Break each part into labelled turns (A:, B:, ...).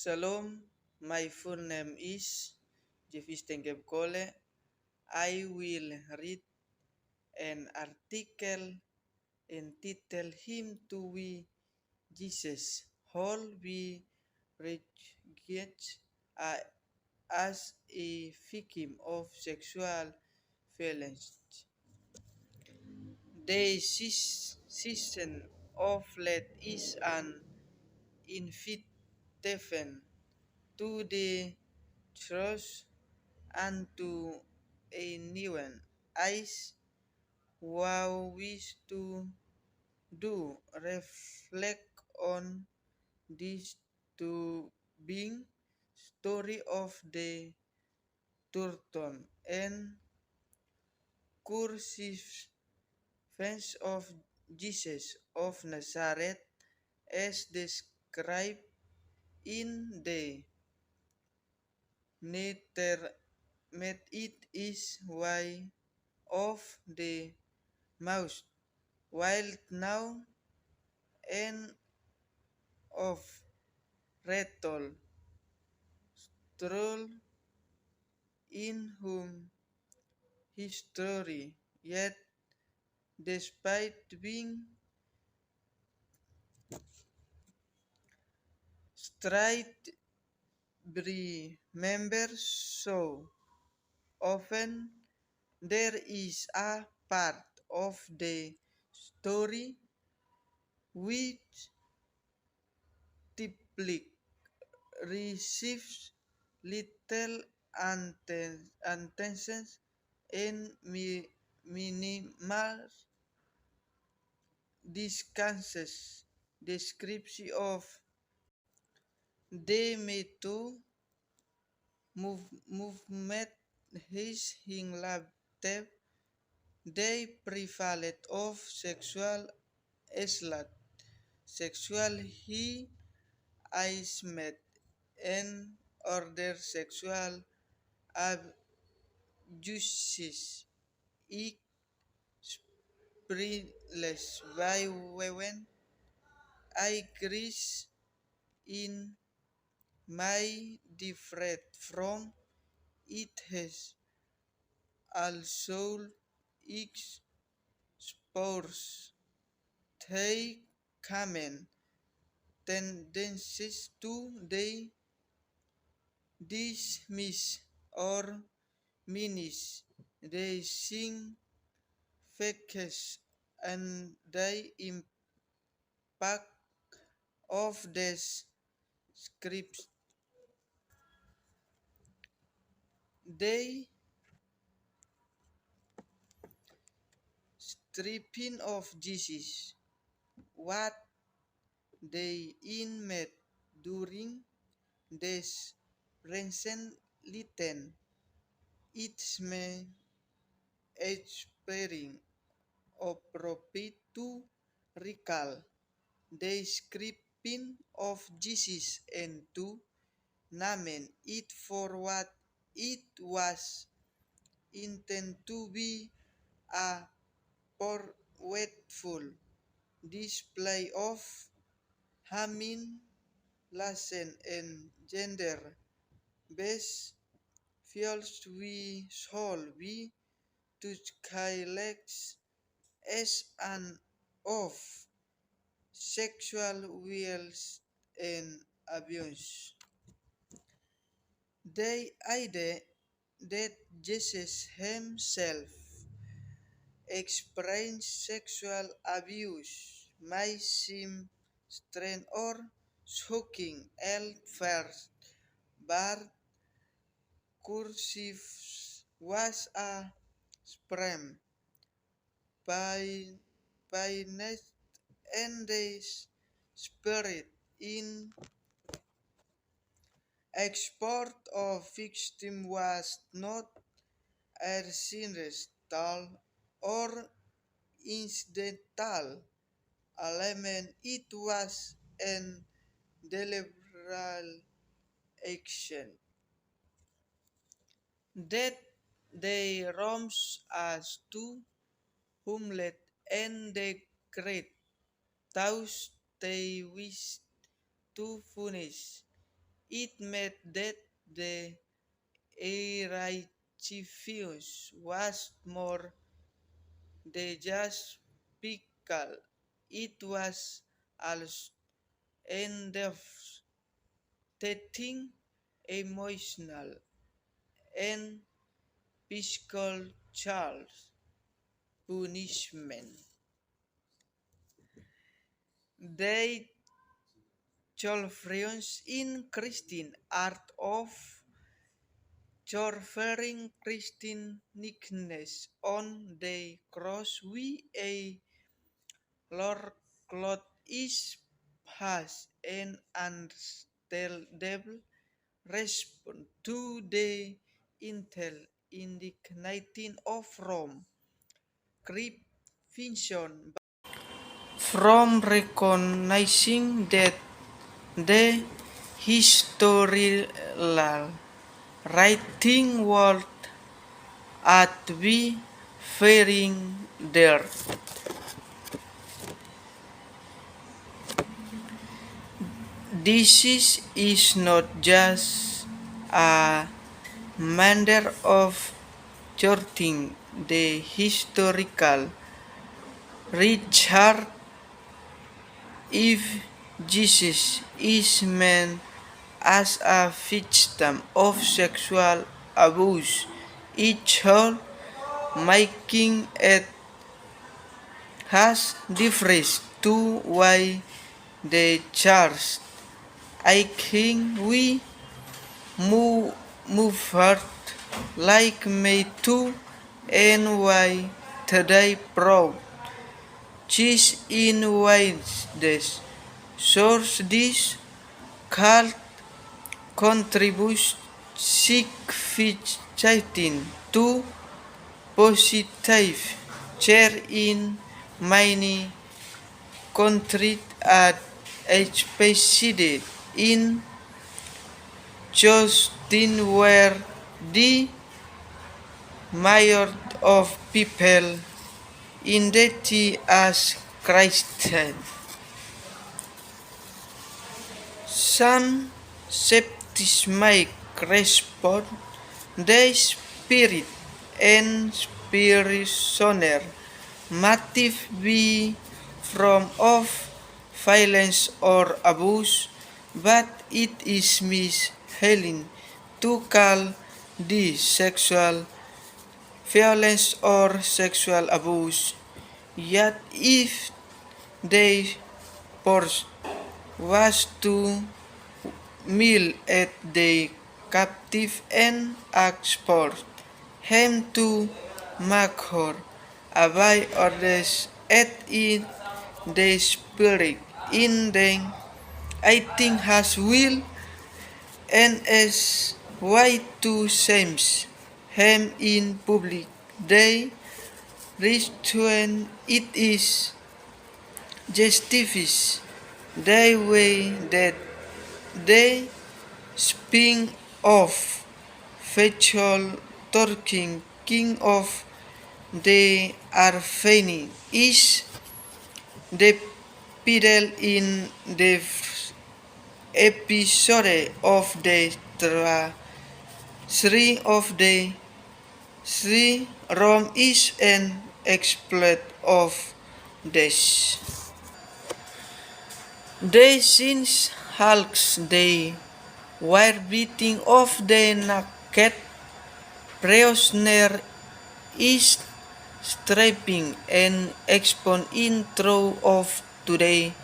A: Shalom, my full name is Jevis Tengkep Kole. I will read an article entitled Him to We Jesus, how we regret as a victim of sexual violence. The season of Lent is an invitation to the trust and to anyone else who wish to do reflect on this to being story of the turton and crucifixion of Jesus of Nazareth as described in the Nether it is way of the mouse, while now and of rattle, stroll in whom history, yet despite being straight remember so often there is a part of the story which typically receives little attention and minimal discussions. Description of the Me Too movement is in label the prevalence of sexual assault, sexual harassment, and other sexual abuses. It spreads by women. I increase in my different from it has also exposed the common tendencies to the dismiss or minimize the significance and the impact of the scripts. The stripping of Jesus, what they inmate during this recent Lenten, it's me expiring appropriate to recall the scripting of Jesus and to name it for what it was intended to be, a powerful display of human lesson and gender based feels we should be to highlight as an of sexual violence and abuse. The idea that Jesus himself experienced sexual abuse may seem strange or shocking at first, but cursive was a supreme fineness and the spirit in export of victim was not accidental or incidental element, it was an deliberate action that they roams us to humlet and the great thus they wish to punish It meant that the Erychiphus was more than just physical. It was also devastating, emotional, and physical child punishment. They Cholfrions in Christian art of conferring Christian nickness on the cross with a Lord cloth is has an understandable response to the intel indignation of Rome. Cryptition from recognizing that the historical writing would at be fearing there. This is not just a matter of charting the historical Richard. If Jesus is meant as a victim of sexual abuse, it should making it has difference to why the charge. I think we move forward like me too, and why today proud. Cheese in ways this source this cult contributes significantly to positive change in many countries at especially in Justin where the majority of people identify as Christian. Some skepticism respond the spirit and spiritual motive be from of violence or abuse, but it is misleading to call the sexual violence or sexual abuse. Yet if they force was to meal at the captive and ask for him to make her obey orders at in the spirit in them. I think has will and as way to shames him in public. They return it is justifies the way that they spin off factual talking king of the Arfeni is the pedal in the episode of the Three of the Three Rome is an exploit of this. The scenes hulks the wire beating of the naked prisoner is stripping and expon intro of today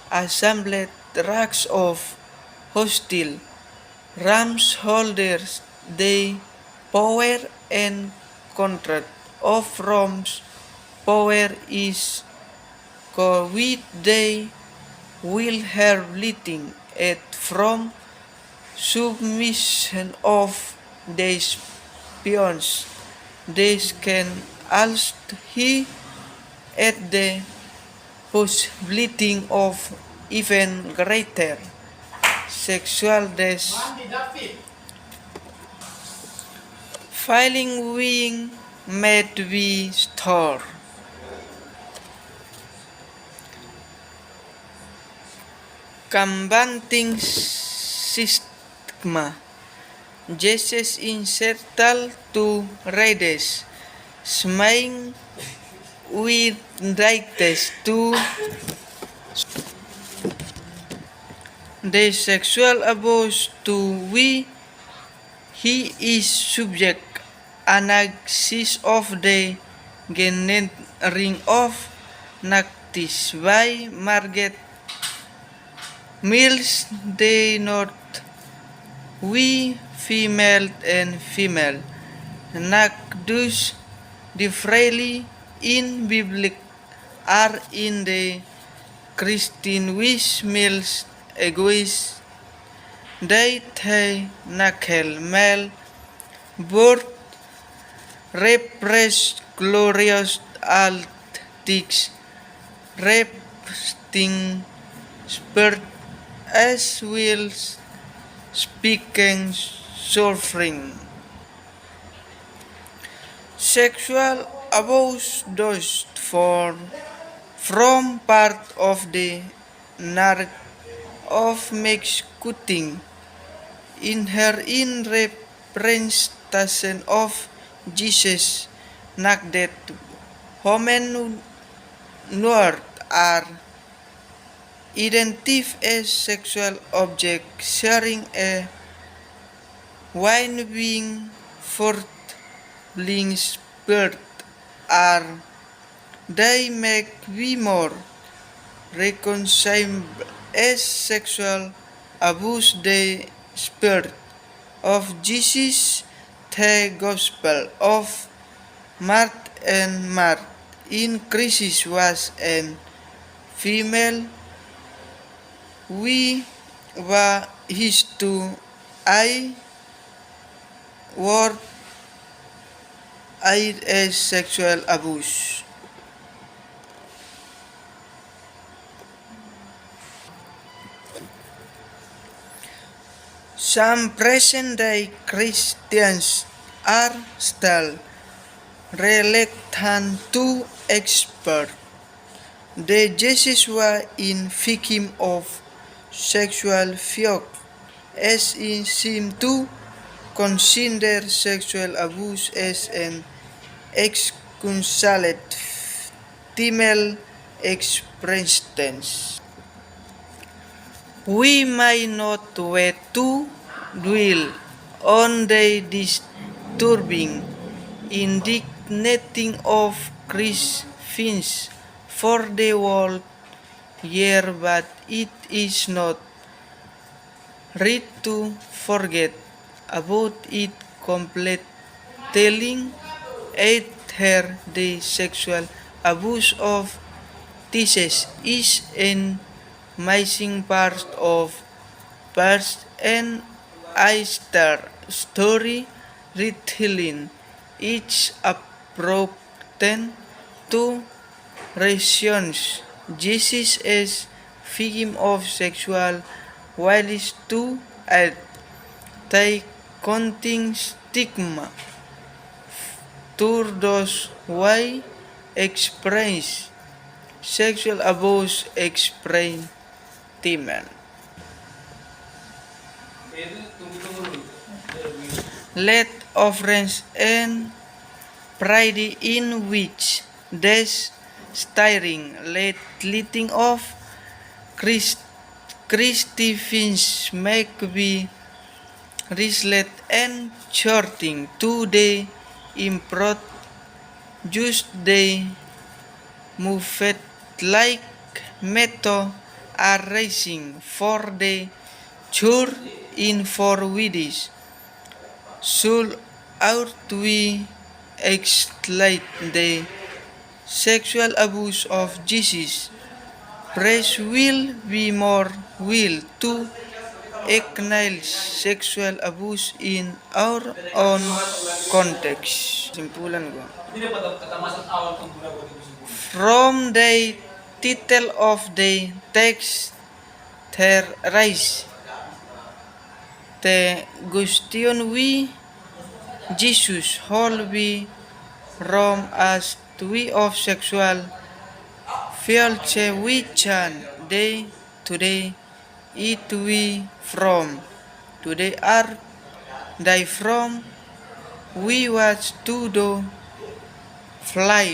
A: assembled racks of hostile rams holders the power and control of Rome's power is with they will her bleeding it from submission of the spions. This can also he at the possibility of even greater sexual filing wing may be stored. Combating stigma. Jesus incited to rise, smiling with rights to the sexual abuse to which he is subject, analysis of the genering of Nactis by Margaret Mills denote we female and female Nactus differently in biblical are in the Christian which males egoist they nakel male birth repress glorious altics resting spirit as will speaking suffering. Sexual abuse does from part of the narrative of executing in her in representation of Jesus, not that human nor are identified as sexual objects sharing a wine being forthling spirit are they make we more reconcilable as sexual abuse the spirit of Jesus the gospel of Mark and Mark in crisis was an female we were his to I word I as sexual abuse. Some present-day Christians are still reluctant to expert the Jesus was in victim of sexual abuse as it seemed to consider sexual abuse as an excusable female experience. We may not wait to dwell on the disturbing indignity of Christians for the world year, but it is not right to forget about it completely. Telling her the sexual abuse of thesis is an amazing part of past and Easter story retelling. It's appropriate to rations Jesus as victim of sexual violence to add the counting stigma to those who experience sexual abuse experience demand. Let offerings and pride in which this stirring leading of Christians make be reslet and shorting to the improt just the moved like method are raising for the church in for widis should out we explain the sexual abuse of Jesus. Praise will be more will to acknowledge sexual abuse in our own context. Simpulan ko. From the title of the text, there rise the question we Jesus whole be from as we of sexual violence we can day to day it we from Today are die from we watch to do fly